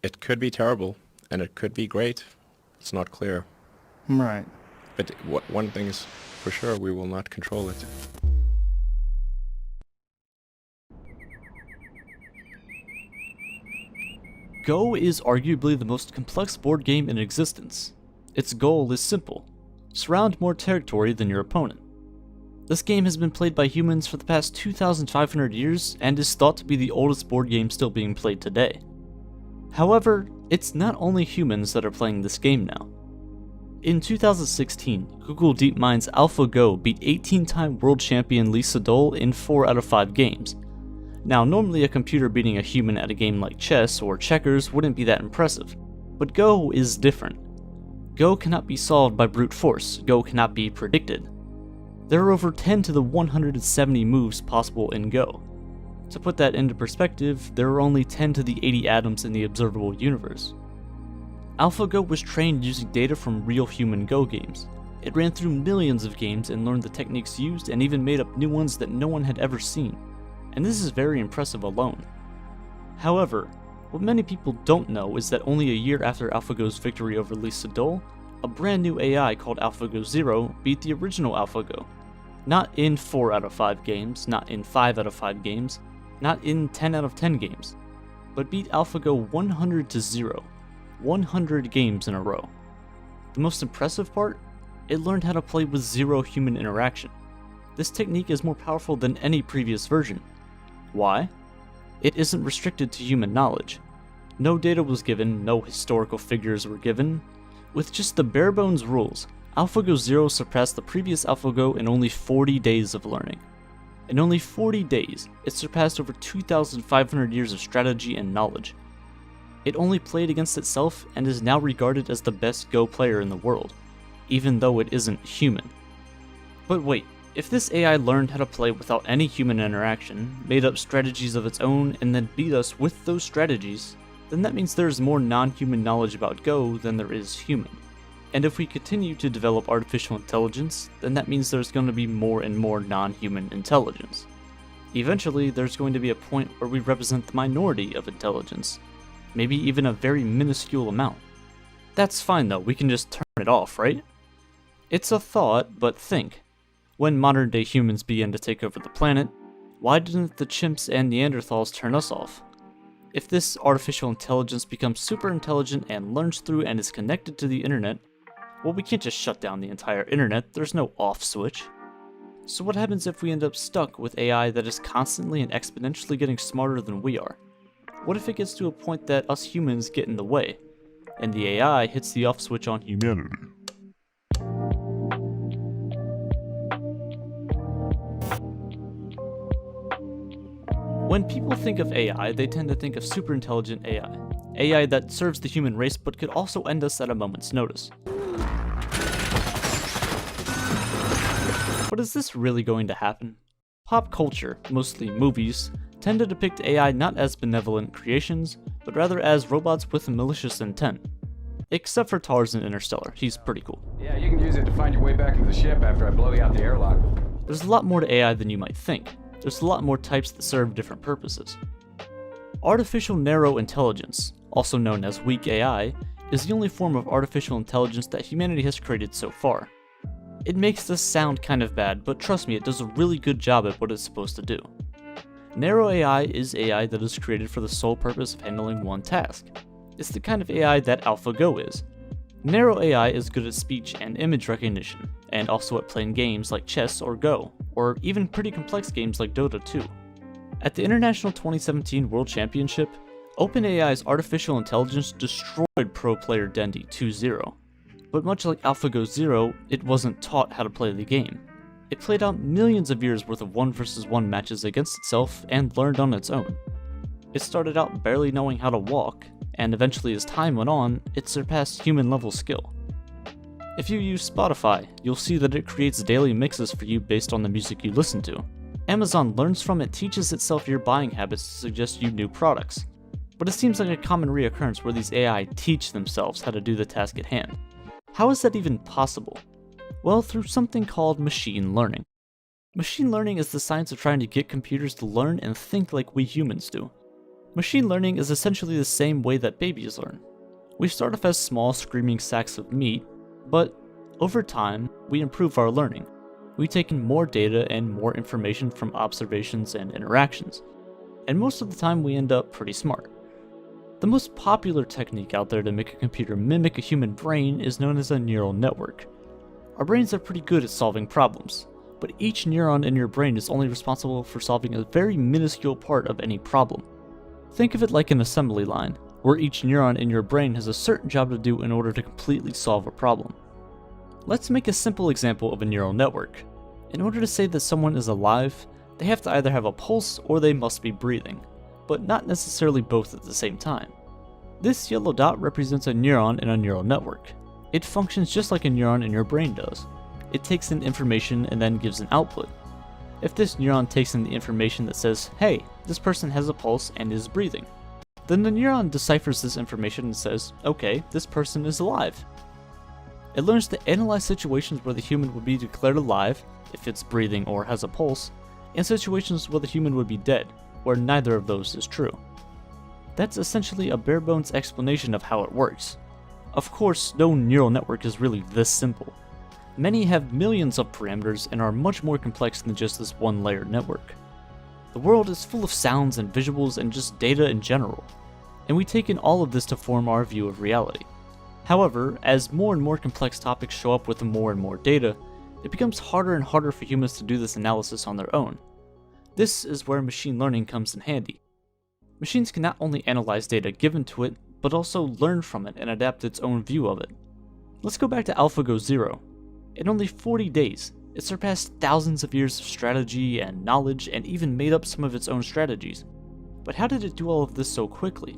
It could be terrible, and it could be great. It's not clear. Right. But one thing is for sure, we will not control it. Go is arguably the most complex board game in existence. Its goal is simple: surround more territory than your opponent. This game has been played by humans for the past 2,500 years and is thought to be the oldest board game still being played today. However, it's not only humans that are playing this game now. In 2016, Google DeepMind's AlphaGo beat 18-time world champion Lee Sedol in 4 out of 5 games. Now, normally a computer beating a human at a game like chess or checkers wouldn't be that impressive, but Go is different. Go cannot be solved by brute force. Go cannot be predicted. There are over 10 to the 170 moves possible in Go. To put that into perspective, there are only 10 to the 80 atoms in the observable universe. AlphaGo was trained using data from real human Go games. It ran through millions of games and learned the techniques used and even made up new ones that no one had ever seen. And this is very impressive alone. However, what many people don't know is that only a year after AlphaGo's victory over Lee Sedol, a brand new AI called AlphaGo Zero beat the original AlphaGo. Not in 4 out of 5 games, not in 5 out of 5 games, not in 10 out of 10 games, but beat AlphaGo 100 to 0, 100 games in a row. The most impressive part? It learned how to play with zero human interaction. This technique is more powerful than any previous version. Why? It isn't restricted to human knowledge. No data was given, no historical figures were given. With just the bare bones rules, AlphaGo Zero surpassed the previous AlphaGo in only 40 days of learning. In only 40 days, it surpassed over 2,500 years of strategy and knowledge. It only played against itself and is now regarded as the best Go player in the world, even though it isn't human. But wait, if this AI learned how to play without any human interaction, made up strategies of its own, and then beat us with those strategies, then that means there is more non-human knowledge about Go than there is human. And if we continue to develop artificial intelligence, then that means there's going to be more and more non-human intelligence. Eventually, there's going to be a point where we represent the minority of intelligence, maybe even a very minuscule amount. That's fine though, we can just turn it off, right? It's a thought, but think. When modern day humans began to take over the planet, why didn't the chimps and Neanderthals turn us off? If this artificial intelligence becomes super intelligent and learns through and is connected to the internet, well, we can't just shut down the entire internet, there's no off switch. So what happens if we end up stuck with AI that is constantly and exponentially getting smarter than we are? What if it gets to a point that us humans get in the way, and the AI hits the off switch on humanity? When people think of AI, they tend to think of super intelligent AI. AI that serves the human race but could also end us at a moment's notice. But is this really going to happen? Pop culture, mostly movies, tend to depict AI not as benevolent creations, but rather as robots with malicious intent. Except for Tarzan Interstellar, he's pretty cool. Yeah, you can use it to find your way back into the ship after I blow you out the airlock. There's a lot more to AI than you might think. There's a lot more types that serve different purposes. Artificial narrow intelligence, also known as weak AI, is the only form of artificial intelligence that humanity has created so far. It makes this sound kind of bad, but trust me, it does a really good job at what it's supposed to do. Narrow AI is AI that is created for the sole purpose of handling one task. It's the kind of AI that AlphaGo is. Narrow AI is good at speech and image recognition, and also at playing games like chess or Go, or even pretty complex games like Dota 2. At the International 2017 World Championship, OpenAI's artificial intelligence destroyed pro player Dendi 2-0. But much like AlphaGo Zero, it wasn't taught how to play the game. It played out millions of years worth of 1 versus 1 matches against itself and learned on its own. It started out barely knowing how to walk, and eventually as time went on, it surpassed human level skill. If you use Spotify, you'll see that it creates daily mixes for you based on the music you listen to. Amazon learns from it, teaches itself your buying habits to suggest you new products. But it seems like a common reoccurrence where these AI teach themselves how to do the task at hand. How is that even possible? Well, through something called machine learning. Machine learning is the science of trying to get computers to learn and think like we humans do. Machine learning is essentially the same way that babies learn. We start off as small screaming sacks of meat, but over time, we improve our learning. We take in more data and more information from observations and interactions, and most of the time we end up pretty smart. The most popular technique out there to make a computer mimic a human brain is known as a neural network. Our brains are pretty good at solving problems, but each neuron in your brain is only responsible for solving a very minuscule part of any problem. Think of it like an assembly line, where each neuron in your brain has a certain job to do in order to completely solve a problem. Let's make a simple example of a neural network. In order to say that someone is alive, they have to either have a pulse or they must be breathing, but not necessarily both at the same time. This yellow dot represents a neuron in a neural network. It functions just like a neuron in your brain does. It takes in information and then gives an output. If this neuron takes in the information that says, hey, this person has a pulse and is breathing, then the neuron deciphers this information and says, okay, this person is alive. It learns to analyze situations where the human would be declared alive, if it's breathing or has a pulse, and situations where the human would be dead, where neither of those is true. That's essentially a bare bones explanation of how it works. Of course, no neural network is really this simple. Many have millions of parameters and are much more complex than just this one layer network. The world is full of sounds and visuals and just data in general, and we take in all of this to form our view of reality. However, as more and more complex topics show up with more and more data, it becomes harder and harder for humans to do this analysis on their own. This is where machine learning comes in handy. Machines can not only analyze data given to it, but also learn from it and adapt its own view of it. Let's go back to AlphaGo 0. In only 40 days, it surpassed thousands of years of strategy and knowledge and even made up some of its own strategies. But how did it do all of this so quickly?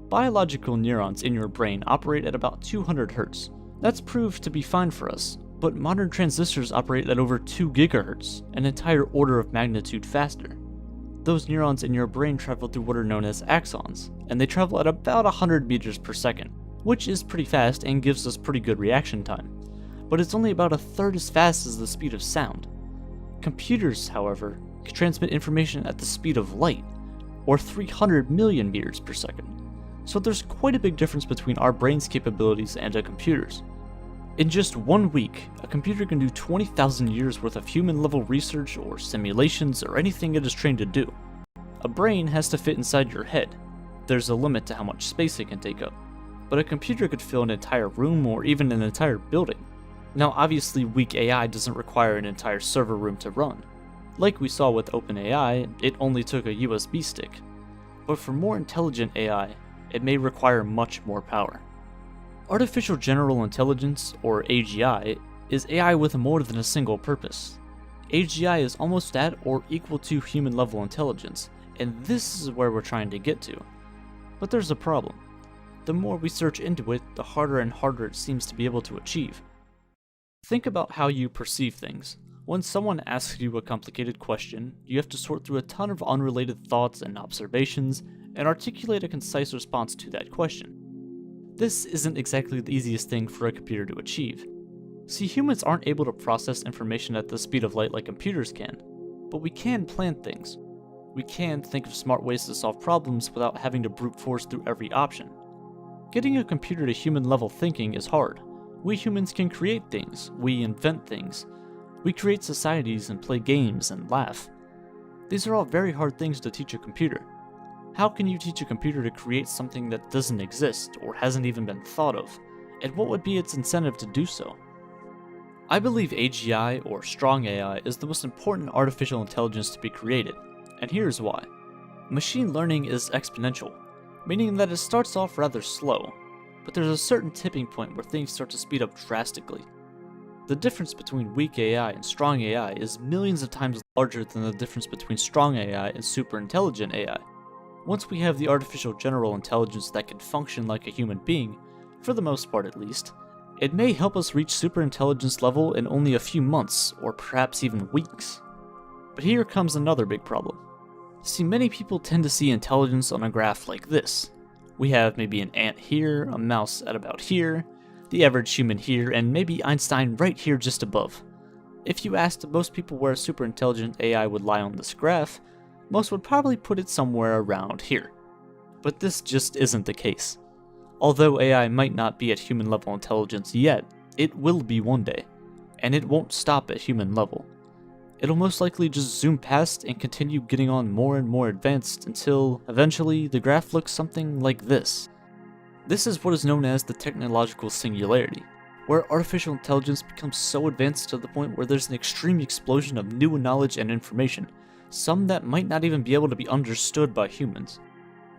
Biological neurons in your brain operate at about 200 Hz. That's proved to be fine for us, but modern transistors operate at over 2 GHz, an entire order of magnitude faster. Those neurons in your brain travel through what are known as axons, and they travel at about 100 meters per second, which is pretty fast and gives us pretty good reaction time. But it's only about a third as fast as the speed of sound. Computers, however, can transmit information at the speed of light, or 300 million meters per second. So there's quite a big difference between our brain's capabilities and a computer's. In just 1 week, a computer can do 20,000 years worth of human-level research or simulations or anything it is trained to do. A brain has to fit inside your head. There's a limit to how much space it can take up, but a computer could fill an entire room or even an entire building. Now obviously weak AI doesn't require an entire server room to run. Like we saw with OpenAI, it only took a USB stick. But for more intelligent AI, it may require much more power. Artificial General Intelligence, or AGI, is AI with more than a single purpose. AGI is almost at or equal to human-level intelligence, and this is where we're trying to get to. But there's a problem. The more we search into it, the harder and harder it seems to be able to achieve. Think about how you perceive things. When someone asks you a complicated question, you have to sort through a ton of unrelated thoughts and observations, and articulate a concise response to that question. This isn't exactly the easiest thing for a computer to achieve. See, humans aren't able to process information at the speed of light like computers can, but we can plan things. We can think of smart ways to solve problems without having to brute force through every option. Getting a computer to human-level thinking is hard. We humans can create things, we invent things. We create societies and play games and laugh. These are all very hard things to teach a computer. How can you teach a computer to create something that doesn't exist or hasn't even been thought of? And what would be its incentive to do so? I believe AGI, or strong AI, is the most important artificial intelligence to be created, and here's why. Machine learning is exponential, meaning that it starts off rather slow, but there's a certain tipping point where things start to speed up drastically. The difference between weak AI and strong AI is millions of times larger than the difference between strong AI and super intelligent AI. Once we have the artificial general intelligence that can function like a human being, for the most part at least, it may help us reach super intelligence level in only a few months, or perhaps even weeks. But here comes another big problem. See, many people tend to see intelligence on a graph like this. We have maybe an ant here, a mouse at about here, the average human here, and maybe Einstein right here just above. If you asked most people where a super intelligent AI would lie on this graph, most would probably put it somewhere around here. But this just isn't the case. Although AI might not be at human level intelligence yet, it will be one day, and it won't stop at human level. It'll most likely just zoom past and continue getting on more and more advanced until, eventually, the graph looks something like this. This is what is known as the technological singularity, where artificial intelligence becomes so advanced to the point where there's an extreme explosion of new knowledge and information, some that might not even be able to be understood by humans.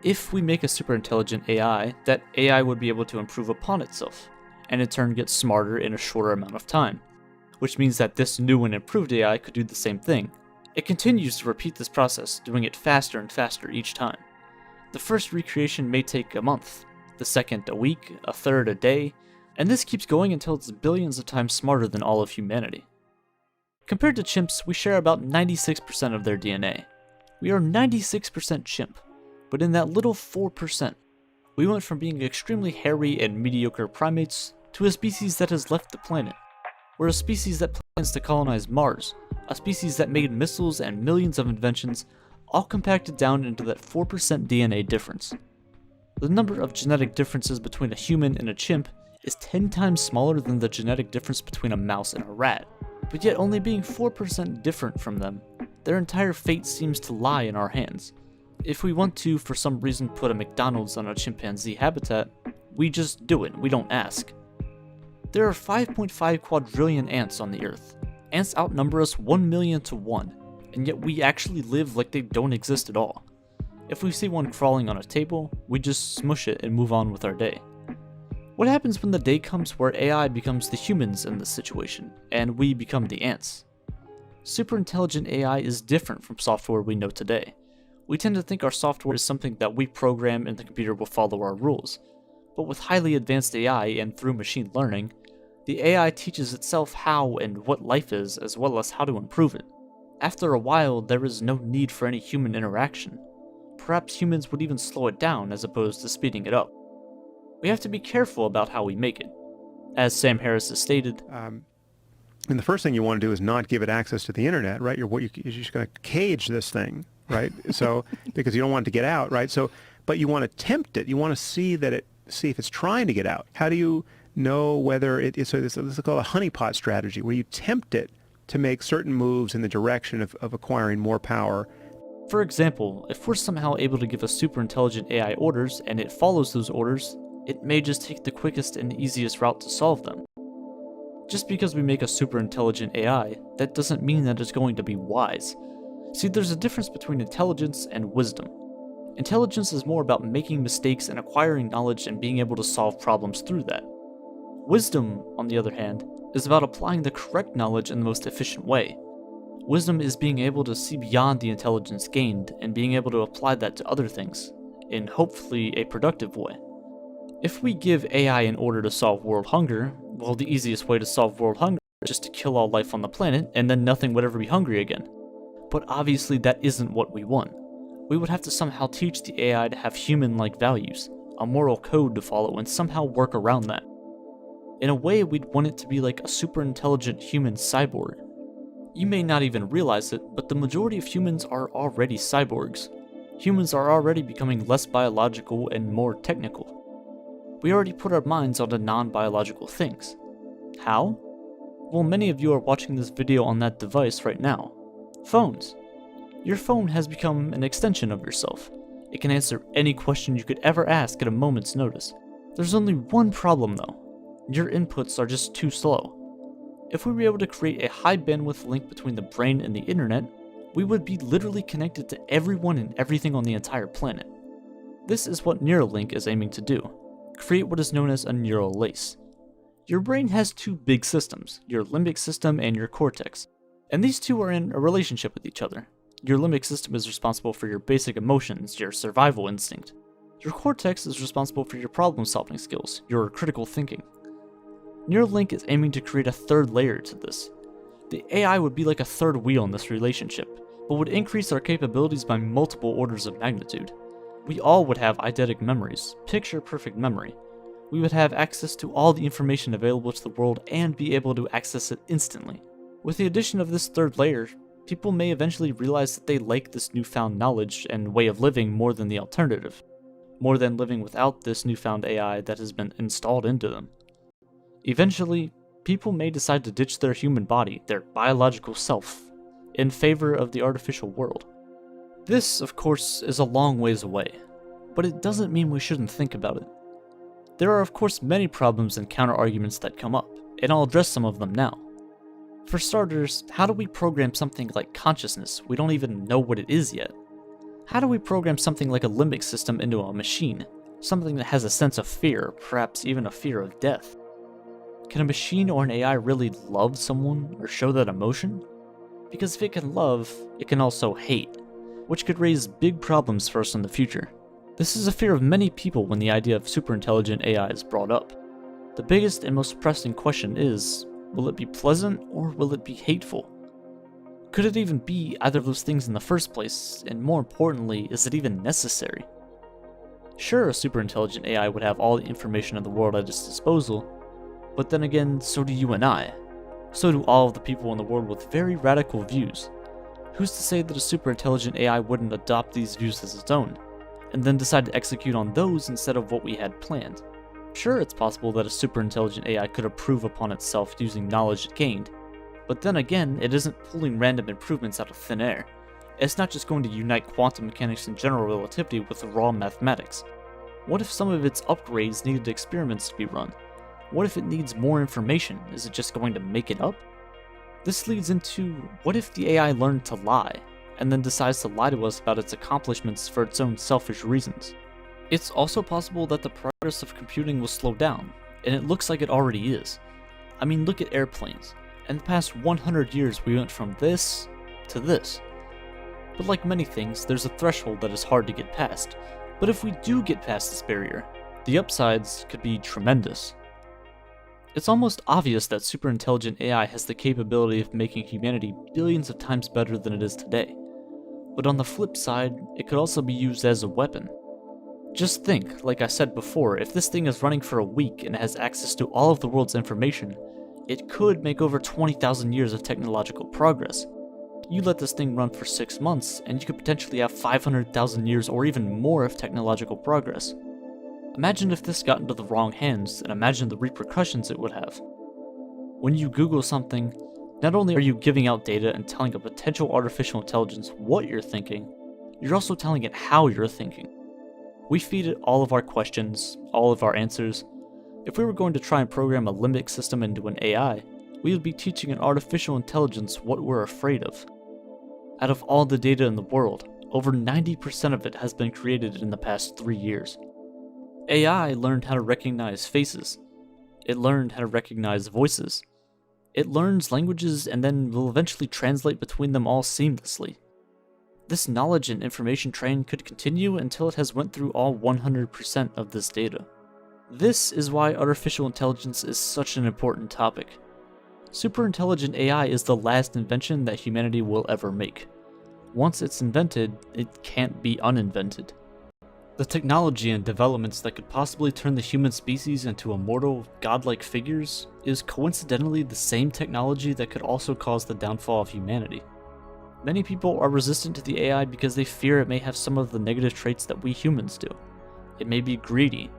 If we make a super intelligent AI, that AI would be able to improve upon itself, and in turn get smarter in a shorter amount of time, which means that this new and improved AI could do the same thing. It continues to repeat this process, doing it faster and faster each time. The first recreation may take a month, the second a week, a third a day, and this keeps going until it's billions of times smarter than all of humanity. Compared to chimps, we share about 96% of their DNA. We are 96% chimp, but in that little 4%, we went from being extremely hairy and mediocre primates to a species that has left the planet. We're a species that plans to colonize Mars, a species that made missiles and millions of inventions, all compacted down into that 4% DNA difference. The number of genetic differences between a human and a chimp is 10 times smaller than the genetic difference between a mouse and a rat, but yet only being 4% different from them, their entire fate seems to lie in our hands. If we want to, for some reason, put a McDonald's on a chimpanzee habitat, we just do it, we don't ask. There are 5.5 quadrillion ants on the Earth. Ants outnumber us 1 million to 1, and yet we actually live like they don't exist at all. If we see one crawling on a table, we just smush it and move on with our day. What happens when the day comes where AI becomes the humans in this situation, and we become the ants? Super intelligent AI is different from software we know today. We tend to think our software is something that we program and the computer will follow our rules. But with highly advanced AI and through machine learning, the AI teaches itself how and what life is, as well as how to improve it. After a while, there is no need for any human interaction. Perhaps humans would even slow it down as opposed to speeding it up. We have to be careful about how we make it. As Sam Harris has stated, And the first thing you want to do is not give it access to the internet, right? You're just going to cage this thing, right? So because you don't want it to get out, right? So, but you want to tempt it. You want to see if it's trying to get out. How do you know whether it is? So this is called a honeypot strategy, where you tempt it to make certain moves in the direction of acquiring more power. For example, if we're somehow able to give a super intelligent AI orders and it follows those orders, it may just take the quickest and easiest route to solve them. Just because we make a super intelligent AI, that doesn't mean that it's going to be wise. See, there's a difference between intelligence and wisdom. Intelligence is more about making mistakes and acquiring knowledge and being able to solve problems through that. Wisdom, on the other hand, is about applying the correct knowledge in the most efficient way. Wisdom is being able to see beyond the intelligence gained and being able to apply that to other things, in hopefully a productive way. If we give AI an order to solve world hunger, well, the easiest way to solve world hunger is just to kill all life on the planet and then nothing would ever be hungry again. But obviously that isn't what we want. We would have to somehow teach the AI to have human-like values, a moral code to follow, and somehow work around that. In a way, we'd want it to be like a super intelligent human cyborg. You may not even realize it, but the majority of humans are already cyborgs. Humans are already becoming less biological and more technical. We already put our minds onto non-biological things. How? Well, many of you are watching this video on that device right now. Phones. Your phone has become an extension of yourself. It can answer any question you could ever ask at a moment's notice. There's only one problem though. Your inputs are just too slow. If we were able to create a high bandwidth link between the brain and the internet, we would be literally connected to everyone and everything on the entire planet. This is what Neuralink is aiming to do. Create what is known as a neural lace. Your brain has two big systems, your limbic system and your cortex, and these two are in a relationship with each other. Your limbic system is responsible for your basic emotions, your survival instinct. Your cortex is responsible for your problem-solving skills, your critical thinking. Neuralink is aiming to create a third layer to this. The AI would be like a third wheel in this relationship, but would increase our capabilities by multiple orders of magnitude. We all would have eidetic memories, picture-perfect memory. We would have access to all the information available to the world and be able to access it instantly. With the addition of this third layer, people may eventually realize that they like this newfound knowledge and way of living more than the alternative. more than living without this newfound AI that has been installed into them. Eventually, people may decide to ditch their human body, their biological self, in favor of the artificial world. This, of course, is a long ways away, but it doesn't mean we shouldn't think about it. There are of course many problems and counter-arguments that come up, and I'll address some of them now. For starters, how do we program something like consciousness? We don't even know what it is yet. How do we program something like a limbic system into a machine? Something that has a sense of fear, perhaps even a fear of death? Can a machine or an AI really love someone or show that emotion? Because if it can love, it can also hate, which could raise big problems for us in the future. This is a fear of many people when the idea of superintelligent AI is brought up. The biggest and most pressing question is, will it be pleasant or will it be hateful? Could it even be either of those things in the first place, and more importantly, is it even necessary? Sure, a superintelligent AI would have all the information in the world at its disposal, but then again, so do you and I. So do all of the people in the world with very radical views. Who's to say that a superintelligent AI wouldn't adopt these views as its own, and then decide to execute on those instead of what we had planned? Sure, it's possible that a superintelligent AI could improve upon itself using knowledge it gained, but then again, it isn't pulling random improvements out of thin air. It's not just going to unite quantum mechanics and general relativity with raw mathematics. What if some of its upgrades needed experiments to be run? What if it needs more information? Is it just going to make it up? This leads into, what if the AI learned to lie, and then decides to lie to us about its accomplishments for its own selfish reasons? It's also possible that the progress of computing will slow down, and it looks like it already is. I mean, look at airplanes. In the past 100 years, we went from this to this. But like many things, there's a threshold that is hard to get past. But if we do get past this barrier, the upsides could be tremendous. It's almost obvious that superintelligent AI has the capability of making humanity billions of times better than it is today. But on the flip side, it could also be used as a weapon. Just think, like I said before, if this thing is running for a week and has access to all of the world's information, it could make over 20,000 years of technological progress. You let this thing run for 6 months, and you could potentially have 500,000 years or even more of technological progress. Imagine if this got into the wrong hands, and imagine the repercussions it would have. When you Google something, not only are you giving out data and telling a potential artificial intelligence what you're thinking, you're also telling it how you're thinking. We feed it all of our questions, all of our answers. If we were going to try and program a limbic system into an AI, we would be teaching an artificial intelligence what we're afraid of. Out of all the data in the world, over 90% of it has been created in the past 3 years. AI learned how to recognize faces. It learned how to recognize voices. It learns languages and then will eventually translate between them all seamlessly. This knowledge and information train could continue until it has went through all 100% of this data. This is why artificial intelligence is such an important topic. Superintelligent AI is the last invention that humanity will ever make. Once it's invented, it can't be uninvented. The technology and developments that could possibly turn the human species into immortal, godlike figures is coincidentally the same technology that could also cause the downfall of humanity. Many people are resistant to the AI because they fear it may have some of the negative traits that we humans do. It may be greedy,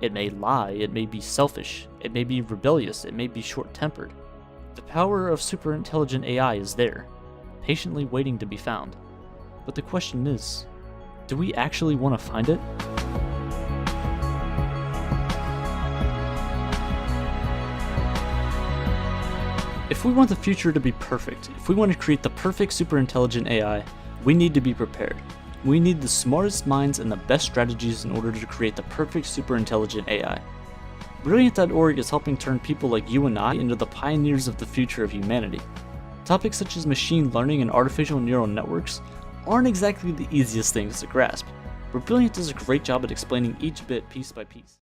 it may lie, it may be selfish, it may be rebellious, it may be short-tempered. The power of superintelligent AI is there, patiently waiting to be found. But the question is, do we actually want to find it? If we want the future to be perfect, if we want to create the perfect superintelligent AI, we need to be prepared. We need the smartest minds and the best strategies in order to create the perfect superintelligent AI. Brilliant.org is helping turn people like you and I into the pioneers of the future of humanity. Topics such as machine learning and artificial neural networks aren't exactly the easiest things to grasp, but Brilliant does a great job at explaining each bit piece by piece.